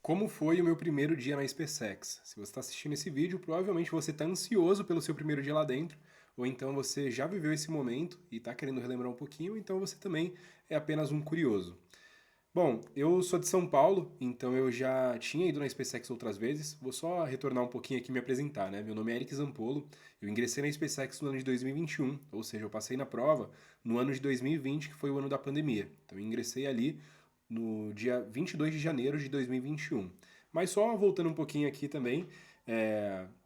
Como foi o meu primeiro dia na SpaceX? Se você está assistindo esse vídeo, provavelmente você está ansioso pelo seu primeiro dia lá dentro, ou então você já viveu esse momento e está querendo relembrar um pouquinho, ou então você também é apenas um curioso. Bom, eu sou de São Paulo, então eu já tinha ido na SpaceX outras vezes. Vou só retornar um pouquinho aqui e me apresentar, né? Meu nome é Eric Zampolo, eu ingressei na SpaceX no ano de 2021, ou seja, eu passei na prova no ano de 2020, que foi o ano da pandemia. Então eu ingressei ali no dia 22 de janeiro de 2021. Mas só voltando um pouquinho aqui também,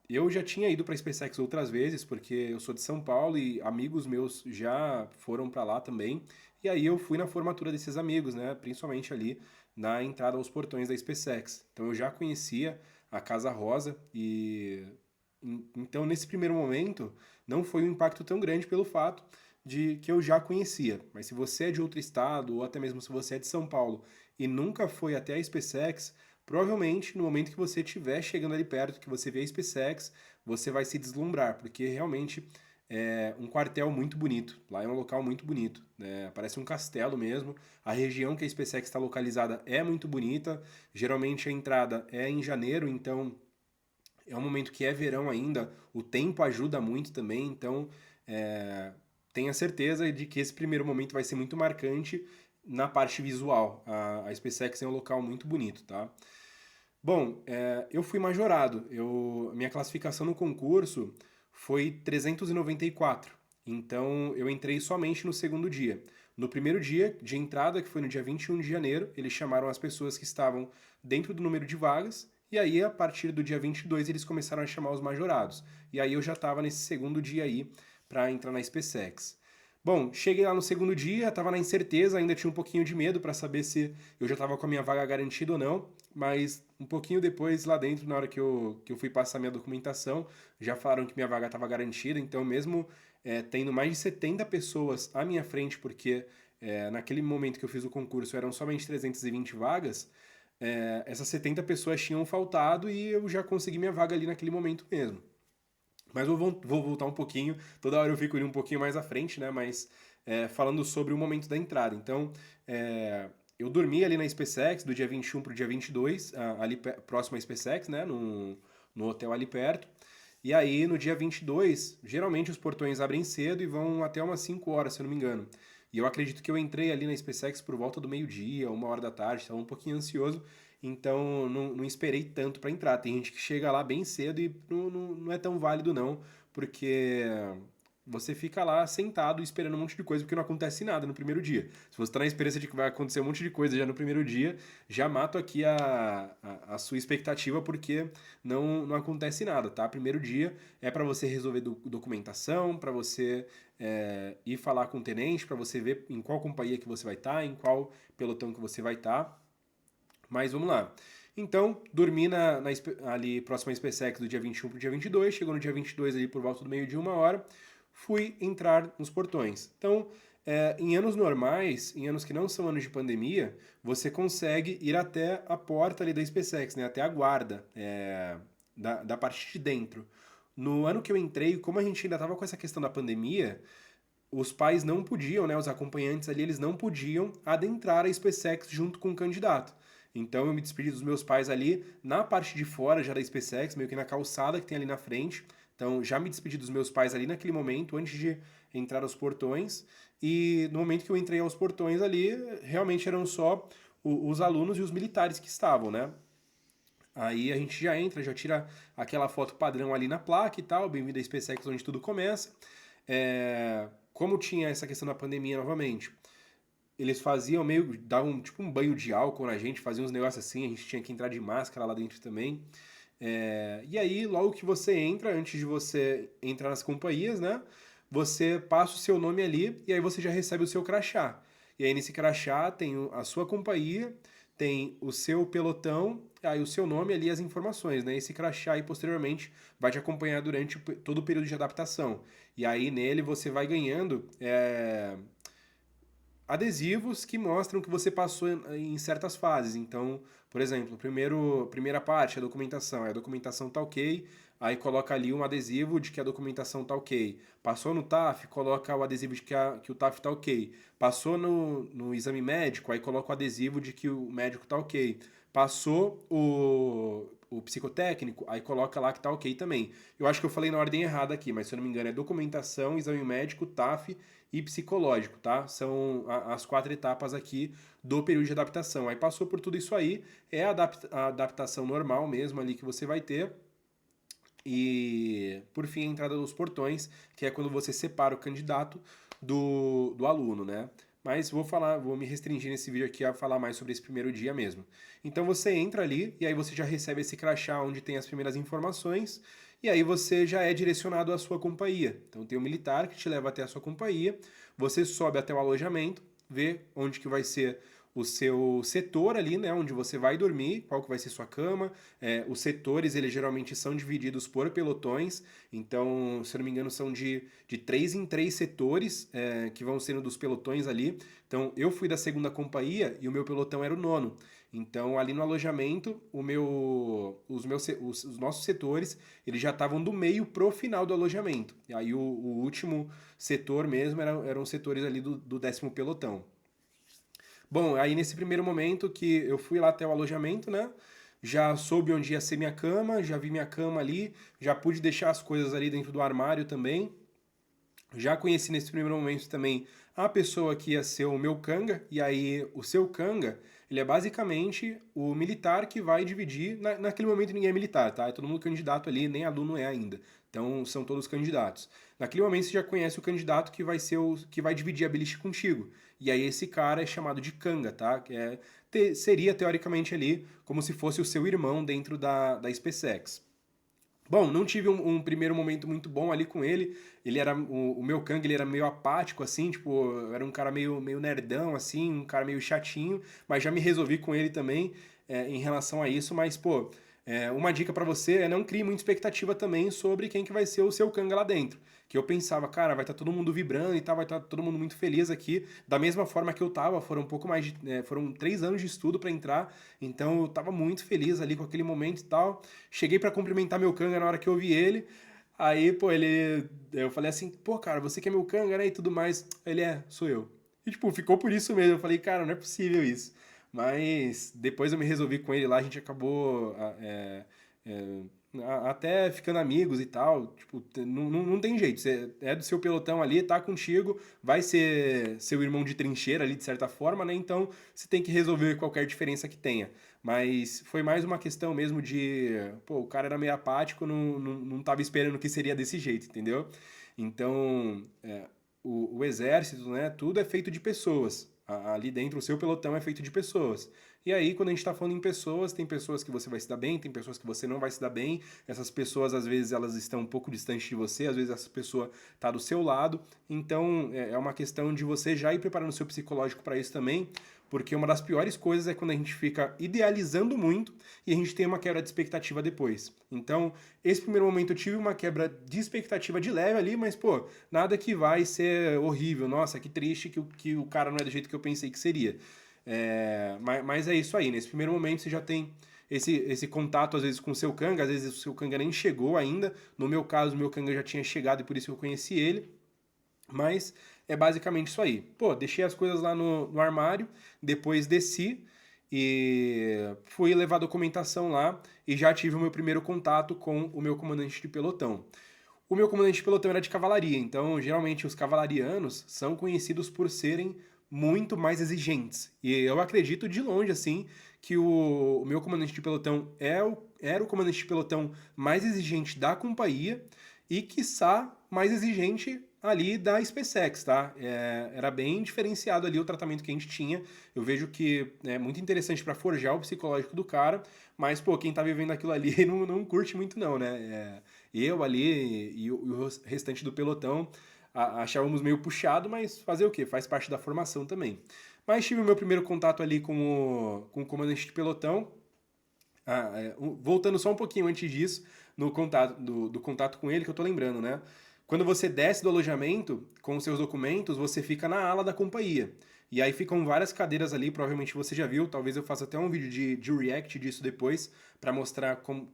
eu já tinha ido para a SpaceX outras vezes, porque eu sou de São Paulo e amigos meus já foram para lá também. E aí eu fui na formatura desses amigos, né? Principalmente ali na entrada aos portões da SpaceX. Então eu já conhecia a Casa Rosa e então nesse primeiro momento não foi um impacto tão grande pelo fato de que eu já conhecia. Mas se você é de outro estado ou até mesmo se você é de São Paulo e nunca foi até a SpaceX, provavelmente no momento que você estiver chegando ali perto, que você vê a SpaceX, você vai se deslumbrar, porque realmente é um quartel muito bonito. Lá é um local muito bonito, né? Parece um castelo mesmo. A região que a SpaceX está localizada é muito bonita. Geralmente a entrada é em janeiro, então é um momento que é verão ainda. O tempo ajuda muito também, então é, tenha certeza de que esse primeiro momento vai ser muito marcante na parte visual. A SpaceX é um local muito bonito, tá? Bom, eu fui majorado. Minha classificação no concurso foi 394. Então eu entrei somente no segundo dia. No primeiro dia de entrada, que foi no dia 21 de janeiro, eles chamaram as pessoas que estavam dentro do número de vagas. E aí, a partir do dia 22, eles começaram a chamar os majorados. E aí eu já estava nesse segundo dia aí para entrar na SpaceX. Bom, cheguei lá no segundo dia, estava na incerteza, ainda tinha um pouquinho de medo para saber se eu já estava com a minha vaga garantida ou não, mas um pouquinho depois, lá dentro, na hora que eu fui passar minha documentação, já falaram que minha vaga estava garantida, então mesmo tendo mais de 70 pessoas à minha frente, porque naquele momento que eu fiz o concurso eram somente 320 vagas, essas 70 pessoas tinham faltado e eu já consegui minha vaga ali naquele momento mesmo. Mas vou voltar um pouquinho, toda hora eu fico ali um pouquinho mais à frente, né? Mas falando sobre o momento da entrada. Então, eu dormi ali na SpaceX do dia 21 para o dia 22, ali próximo à SpaceX, né? No hotel ali perto. E aí, no dia 22, geralmente os portões abrem cedo e vão até umas 5 horas, se eu não me engano. E eu acredito que eu entrei ali na SpaceX por volta do meio-dia, 1 hora da tarde, estava um pouquinho ansioso, então não esperei tanto para entrar. Tem gente que chega lá bem cedo e não é tão válido não, porque você fica lá sentado esperando um monte de coisa porque não acontece nada no primeiro dia. Se você está na esperança de que vai acontecer um monte de coisa já no primeiro dia, já mato aqui a sua expectativa porque não acontece nada, tá? Primeiro dia é para você resolver documentação, para você ir falar com o tenente, para você ver em qual companhia que você vai estar, em qual pelotão que você vai estar. Mas vamos lá. Então, dormi ali próximo à SpaceX do dia 21 para o dia 22, chegou no dia 22 ali por volta do meio-dia, 1 hora, fui entrar nos portões. Então, em anos normais, em anos que não são anos de pandemia, você consegue ir até a porta ali da SpaceX, né, até a guarda da parte de dentro. No ano que eu entrei, como a gente ainda estava com essa questão da pandemia, os pais não podiam, né, os acompanhantes ali, eles não podiam adentrar a SpaceX junto com o candidato. Então eu me despedi dos meus pais ali na parte de fora já da SpaceX, meio que na calçada que tem ali na frente. Então já me despedi dos meus pais ali naquele momento, antes de entrar aos portões. E no momento que eu entrei aos portões ali, realmente eram só os alunos e os militares que estavam, né? Aí a gente já entra, já tira aquela foto padrão ali na placa e tal, bem-vindo à SpaceX, onde tudo começa. Como tinha essa questão da pandemia novamente, eles faziam meio, davam tipo um banho de álcool na gente, faziam uns negócios assim, a gente tinha que entrar de máscara lá dentro também. E aí, logo que você entra, antes de você entrar nas companhias, né? Você passa o seu nome ali e aí você já recebe o seu crachá. E aí nesse crachá tem a sua companhia, tem o seu pelotão, aí o seu nome ali as informações, né? Esse crachá aí posteriormente vai te acompanhar durante todo o período de adaptação. E aí nele você vai ganhando adesivos que mostram que você passou em certas fases. Então, por exemplo, primeira parte, a documentação. A documentação tá ok, aí coloca ali um adesivo de que a documentação tá ok. Passou no TAF, coloca o adesivo de que o TAF tá ok. Passou no exame médico, aí coloca o adesivo de que o médico tá ok. Passou o psicotécnico, aí coloca lá que tá ok também. Eu acho que eu falei na ordem errada aqui, mas se eu não me engano é documentação, exame médico, TAF e psicológico, tá? São as 4 etapas aqui do período de adaptação. Aí passou por tudo isso aí, é a adaptação normal mesmo ali que você vai ter. E, por fim, a entrada dos portões, que é quando você separa o candidato do aluno, né? Mas vou me restringir nesse vídeo aqui a falar mais sobre esse primeiro dia mesmo. Então você entra ali e aí você já recebe esse crachá onde tem as primeiras informações e aí você já é direcionado à sua companhia. Então tem um militar que te leva até a sua companhia, você sobe até o alojamento, vê onde que vai ser o seu setor ali, né, onde você vai dormir, qual que vai ser sua cama. Os setores, eles geralmente são divididos por pelotões, então, se eu não me engano, são de 3 em 3 setores que vão sendo dos pelotões ali. Então, eu fui da segunda companhia e o meu pelotão era o nono. Então, ali no alojamento, os nossos setores, eles já estavam do meio pro final do alojamento. E aí, o último setor mesmo eram os setores ali do 10º pelotão. Bom, aí nesse primeiro momento que eu fui lá até o alojamento, né? Já soube onde ia ser minha cama, já vi minha cama ali, já pude deixar as coisas ali dentro do armário também. Já conheci nesse primeiro momento também a pessoa que ia ser o meu canga, e aí o seu canga, ele é basicamente o militar que vai dividir. Naquele momento ninguém é militar, tá? É todo mundo candidato ali, nem aluno é ainda. Então são todos candidatos. Naquele momento você já conhece o candidato que vai ser que vai dividir a beliche contigo. E aí esse cara é chamado de canga, tá? Seria teoricamente ali como se fosse o seu irmão dentro da SpaceX. Bom, não tive um primeiro momento muito bom ali com ele. Ele era o meu Kang, ele era meio apático assim, tipo, era um cara meio nerdão assim, um cara meio chatinho, mas já me resolvi com ele também em relação a isso, mas pô, uma dica pra você é não crie muita expectativa também sobre quem que vai ser o seu Kanga lá dentro. Que eu pensava, cara, vai estar todo mundo vibrando e tal, vai estar todo mundo muito feliz aqui, da mesma forma que eu tava, foram um pouco mais foram 3 anos de estudo pra entrar, então eu tava muito feliz ali com aquele momento e tal. Cheguei pra cumprimentar meu Kanga na hora que eu vi ele. Aí, pô, eu falei assim, pô, cara, você que é meu Kanga, né? E tudo mais. Ele sou eu. E, tipo, ficou por isso mesmo. Eu falei, cara, não é possível isso. Mas depois eu me resolvi com ele lá, a gente acabou é, até ficando amigos e tal. Tipo, não tem jeito. Você é do seu pelotão ali, tá contigo, vai ser seu irmão de trincheira ali, de certa forma, né? Então você tem que resolver qualquer diferença que tenha. Mas foi mais uma questão mesmo de, pô, o cara era meio apático, não tava esperando que seria desse jeito, entendeu? Então, o exército, né, tudo é feito de pessoas. Ali dentro, o seu pelotão é feito de pessoas. E aí, quando a gente está falando em pessoas, tem pessoas que você vai se dar bem, tem pessoas que você não vai se dar bem. Essas pessoas, às vezes, elas estão um pouco distantes de você, às vezes essa pessoa está do seu lado. Então, é uma questão de você já ir preparando o seu psicológico para isso também, porque uma das piores coisas é quando a gente fica idealizando muito e a gente tem uma quebra de expectativa depois. Então, esse primeiro momento eu tive uma quebra de expectativa de leve ali, mas, pô, nada que vai ser horrível. Nossa, que triste que o cara não é do jeito que eu pensei que seria. Mas é isso aí. Nesse primeiro momento você já tem esse contato, às vezes, com o seu Kanga, às vezes o seu Kanga nem chegou ainda. No meu caso, o meu Kanga já tinha chegado e por isso eu conheci ele. Mas é basicamente isso aí. Pô, deixei as coisas lá no armário, depois desci e fui levar a documentação lá e já tive o meu primeiro contato com o meu comandante de pelotão. O meu comandante de pelotão era de cavalaria, então geralmente os cavalarianos são conhecidos por serem muito mais exigentes. E eu acredito de longe, assim, que o meu comandante de pelotão era o comandante de pelotão mais exigente da companhia e, quiçá, mais exigente ali da SpaceX, tá? Era bem diferenciado ali o tratamento que a gente tinha. Eu vejo que é muito interessante para forjar o psicológico do cara, mas, pô, quem tá vivendo aquilo ali não curte muito não, né? Eu ali e o restante do pelotão achávamos meio puxado, mas fazer o quê? Faz parte da formação também. Mas tive o meu primeiro contato ali com o comandante de pelotão. Voltando só um pouquinho antes disso, no contato, do contato com ele, que eu tô lembrando, né? Quando você desce do alojamento com os seus documentos, você fica na ala da companhia. E aí ficam várias cadeiras ali, provavelmente você já viu, talvez eu faça até um vídeo de react disso depois, para mostrar como,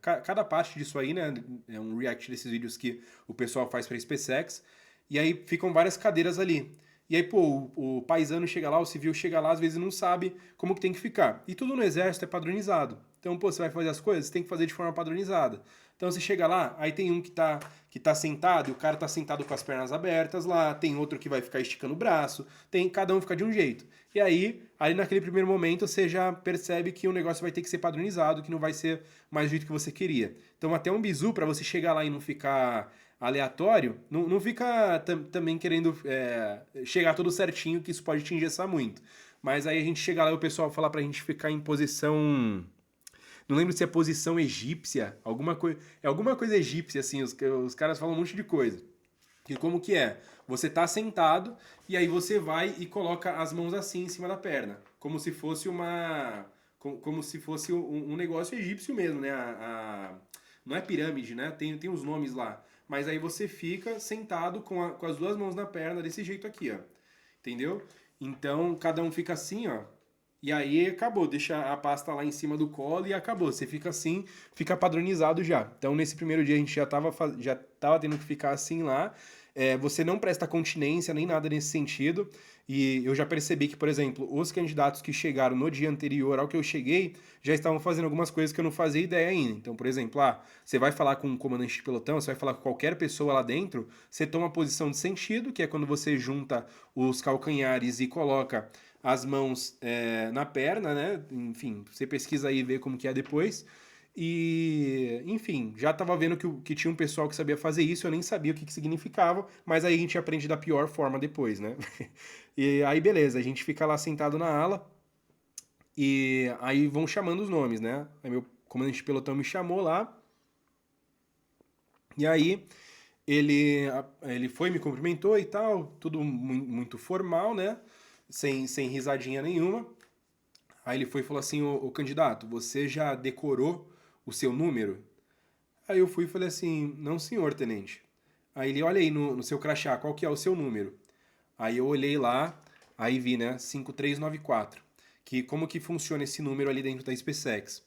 cada parte disso aí, né? É um react desses vídeos que o pessoal faz para SpaceX. E aí ficam várias cadeiras ali. E aí, pô, o paisano chega lá, o civil chega lá, às vezes não sabe como que tem que ficar. E tudo no exército é padronizado. Então, pô, você vai fazer as coisas, você tem que fazer de forma padronizada. Então você chega lá, aí tem um que tá sentado, e o cara tá sentado com as pernas abertas lá, tem outro que vai ficar esticando o braço, cada um fica de um jeito. E aí, ali naquele primeiro momento, você já percebe que o negócio vai ter que ser padronizado, que não vai ser mais do jeito que você queria. Então, até um bizu, para você chegar lá e não ficar aleatório, não fica também querendo chegar tudo certinho, que isso pode te engessar muito. Mas aí a gente chega lá e o pessoal fala pra gente ficar em posição. Não lembro se é posição egípcia, alguma coisa egípcia, assim, os caras falam um monte de coisa. E como que é? Você tá sentado e aí você vai e coloca as mãos assim em cima da perna, como se fosse como se fosse um negócio egípcio mesmo, né? Não é pirâmide, né? Tem os nomes lá. Mas aí você fica sentado com as duas mãos na perna desse jeito aqui, ó. Entendeu? Então cada um fica assim, ó. E aí acabou, deixa a pasta lá em cima do colo e acabou. Você fica assim, fica padronizado já. Então nesse primeiro dia a gente já tava tendo que ficar assim lá. Você não presta continência nem nada nesse sentido. E eu já percebi que, por exemplo, os candidatos que chegaram no dia anterior ao que eu cheguei já estavam fazendo algumas coisas que eu não fazia ideia ainda. Então, por exemplo, você vai falar com um comandante de pelotão, você vai falar com qualquer pessoa lá dentro, você toma a posição de sentido, que é quando você junta os calcanhares e coloca as mãos na perna, né? Enfim, você pesquisa aí e vê como que é depois. E, enfim, já tava vendo que tinha um pessoal que sabia fazer isso, eu nem sabia o que significava, mas aí a gente aprende da pior forma depois, né? E aí, beleza, a gente fica lá sentado na ala e aí vão chamando os nomes, né? Aí meu comandante de pelotão me chamou lá, e aí ele foi, me cumprimentou e tal, tudo muito formal, né? Sem risadinha nenhuma. Aí ele foi e falou assim: ô candidato, você já decorou o seu número? Aí eu fui e falei assim: não, senhor, tenente. Aí ele: olha aí no seu crachá, qual que é o seu número? Aí eu olhei lá, aí vi, né, 5394. Que como que funciona esse número ali dentro da SpaceX?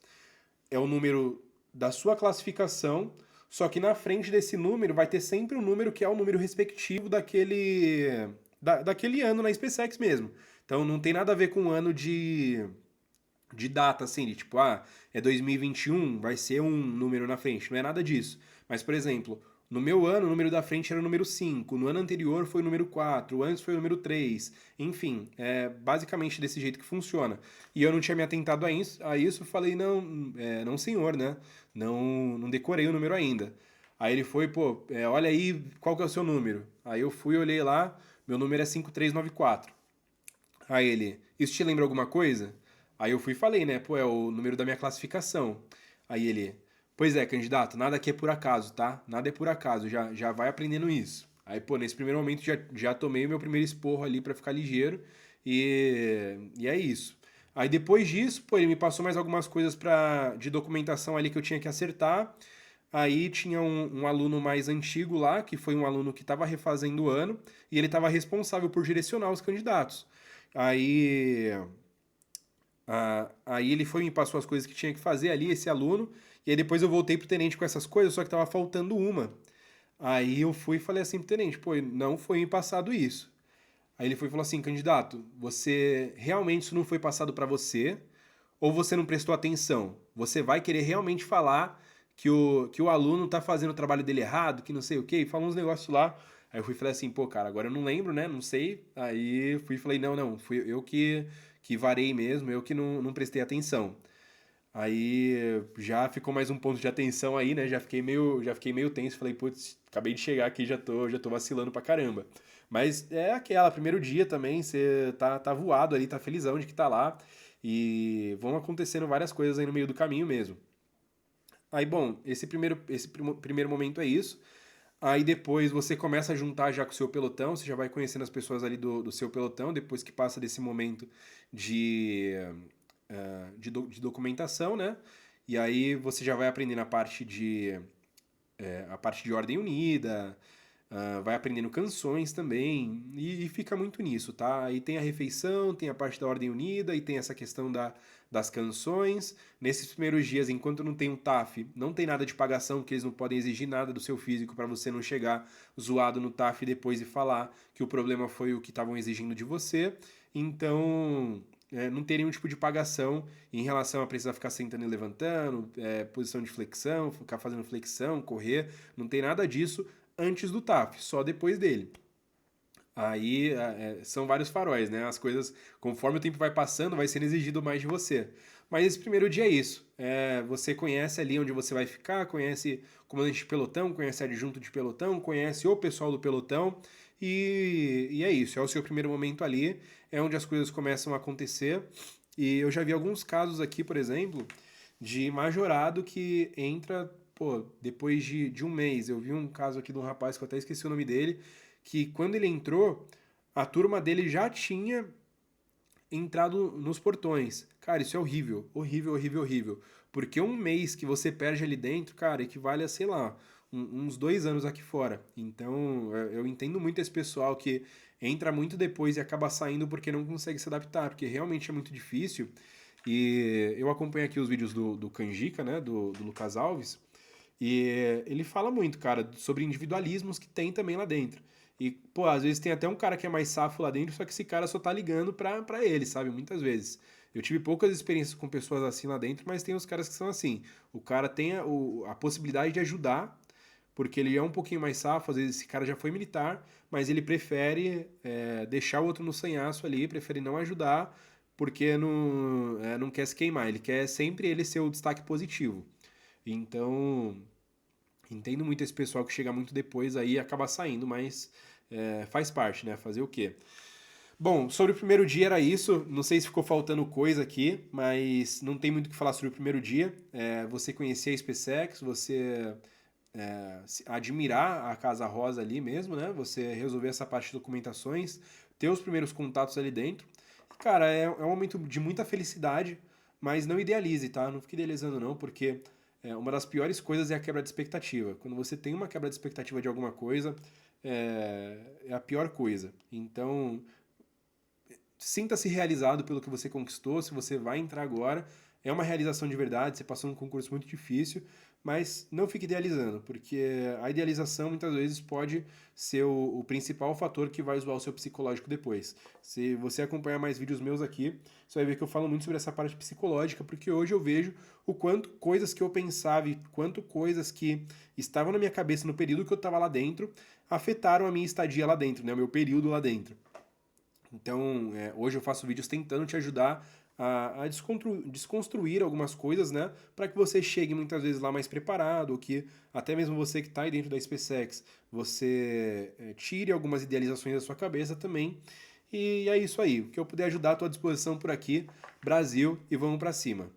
É o número da sua classificação, só que na frente desse número vai ter sempre um número que é o número respectivo daquele ano na SpaceX mesmo. Então não tem nada a ver com o ano de data, assim, de tipo, é 2021, vai ser um número na frente. Não é nada disso. Mas, por exemplo, no meu ano, o número da frente era o número 5, no ano anterior foi o número 4, antes foi o número 3. Enfim, é basicamente desse jeito que funciona. E eu não tinha me atentado a isso, falei, não, não senhor, né? Não decorei o número ainda. Aí ele foi, pô, olha aí qual que é o seu número. Aí eu fui, olhei lá, meu número é 5394. Aí ele, isso te lembra alguma coisa? Aí eu fui e falei, né? Pô, é o número da minha classificação. Aí ele, pois é, candidato, nada aqui é por acaso, tá? Nada é por acaso, já vai aprendendo isso. Aí, pô, nesse primeiro momento já tomei o meu primeiro esporro ali pra ficar ligeiro e é isso. Aí depois disso, pô, ele me passou mais algumas coisas de documentação ali que eu tinha que acertar. Aí tinha um aluno mais antigo lá, que foi um aluno que estava refazendo o ano, e ele estava responsável por direcionar os candidatos. Aí, aí ele foi e me passou as coisas que tinha que fazer ali, esse aluno, e aí depois eu voltei pro tenente com essas coisas, só que tava faltando uma. Aí eu fui e falei assim pro tenente, pô, não foi me passado isso. Aí ele foi e falou assim, candidato, você realmente isso não foi passado para você, ou você não prestou atenção? Você vai querer realmente falar que o aluno tá fazendo o trabalho dele errado, que não sei o quê, e falou uns negócios lá. Aí eu fui e falei assim, pô, cara, agora eu não lembro, né? Não sei. Aí fui e falei, não, fui eu que varei mesmo, eu que não prestei atenção. Aí já ficou mais um ponto de atenção aí, né? Já fiquei meio tenso, falei, putz, acabei de chegar aqui, já tô vacilando pra caramba. Mas é aquela, primeiro dia também, você tá voado ali, tá felizão de que tá lá. E vão acontecendo várias coisas aí no meio do caminho mesmo. Aí, bom, esse primeiro momento é isso. Aí depois você começa a juntar já com o seu pelotão, você já vai conhecendo as pessoas ali do seu pelotão, depois que passa desse momento de, de documentação, né? E aí você já vai aprendendo a parte de ordem unida, vai aprendendo canções também, e fica muito nisso, tá? Aí tem a refeição, tem a parte da ordem unida, e tem essa questão das canções. Nesses primeiros dias, enquanto não tem um TAF, não tem nada de pagação, que eles não podem exigir nada do seu físico para você não chegar zoado no TAF depois e falar que o problema foi o que estavam exigindo de você. Então, não ter nenhum tipo de pagação em relação a precisar ficar sentando e levantando, posição de flexão, ficar fazendo flexão, correr, não tem nada disso antes do TAF, só depois dele. Aí são vários faróis, né? As coisas, conforme o tempo vai passando, vai sendo exigido mais de você. Mas esse primeiro dia é isso. Você conhece ali onde você vai ficar, conhece o comandante de pelotão, conhece adjunto de pelotão, conhece o pessoal do pelotão, e é isso. É o seu primeiro momento ali, é onde as coisas começam a acontecer. E eu já vi alguns casos aqui, por exemplo, de majorado que entra, pô, depois de um mês. Eu vi um caso aqui de um rapaz que eu até esqueci o nome dele, que quando ele entrou, a turma dele já tinha entrado nos portões. Cara, isso é horrível, horrível, horrível, horrível. Porque um mês que você perde ali dentro, cara, equivale a, sei lá, uns 2 anos aqui fora. Então, eu entendo muito esse pessoal que entra muito depois e acaba saindo porque não consegue se adaptar, porque realmente é muito difícil. E eu acompanho aqui os vídeos do Canjica, né, do Lucas Alves, e ele fala muito, cara, sobre individualismos que tem também lá dentro. E, pô, às vezes tem até um cara que é mais safo lá dentro, só que esse cara só tá ligando pra ele, sabe? Muitas vezes. Eu tive poucas experiências com pessoas assim lá dentro, mas tem os caras que são assim. O cara tem a possibilidade de ajudar, porque ele é um pouquinho mais safo, às vezes esse cara já foi militar, mas ele prefere deixar o outro no sanhaço ali, prefere não ajudar, porque não quer se queimar. Ele quer sempre ele ser o destaque positivo. Então, entendo muito esse pessoal que chega muito depois aí e acaba saindo, mas faz parte, né? Fazer o quê? Bom, sobre o primeiro dia era isso. Não sei se ficou faltando coisa aqui, mas não tem muito o que falar sobre o primeiro dia. Você conhecer a SpaceX, você admirar a Casa Rosa ali mesmo, né? Você resolver essa parte de documentações, ter os primeiros contatos ali dentro. Cara, é um momento de muita felicidade, mas não idealize, tá? Não fique idealizando não, porque uma das piores coisas é a quebra de expectativa. Quando você tem uma quebra de expectativa de alguma coisa, é a pior coisa. Então, sinta-se realizado pelo que você conquistou, se você vai entrar agora, é uma realização de verdade, você passou num concurso muito difícil, mas não fique idealizando, porque a idealização muitas vezes pode ser o principal fator que vai zoar o seu psicológico depois. Se você acompanhar mais vídeos meus aqui, você vai ver que eu falo muito sobre essa parte psicológica, porque hoje eu vejo o quanto coisas que eu pensava e quanto coisas que estavam na minha cabeça no período que eu estava lá dentro afetaram a minha estadia lá dentro, né, o meu período lá dentro. Então, hoje eu faço vídeos tentando te ajudar a desconstruir algumas coisas, né? Para que você chegue muitas vezes lá mais preparado, ou que até mesmo você que está aí dentro da SpaceX, você tire algumas idealizações da sua cabeça também. E é isso aí. O que eu puder ajudar, estou à disposição por aqui. Brasil, e vamos para cima.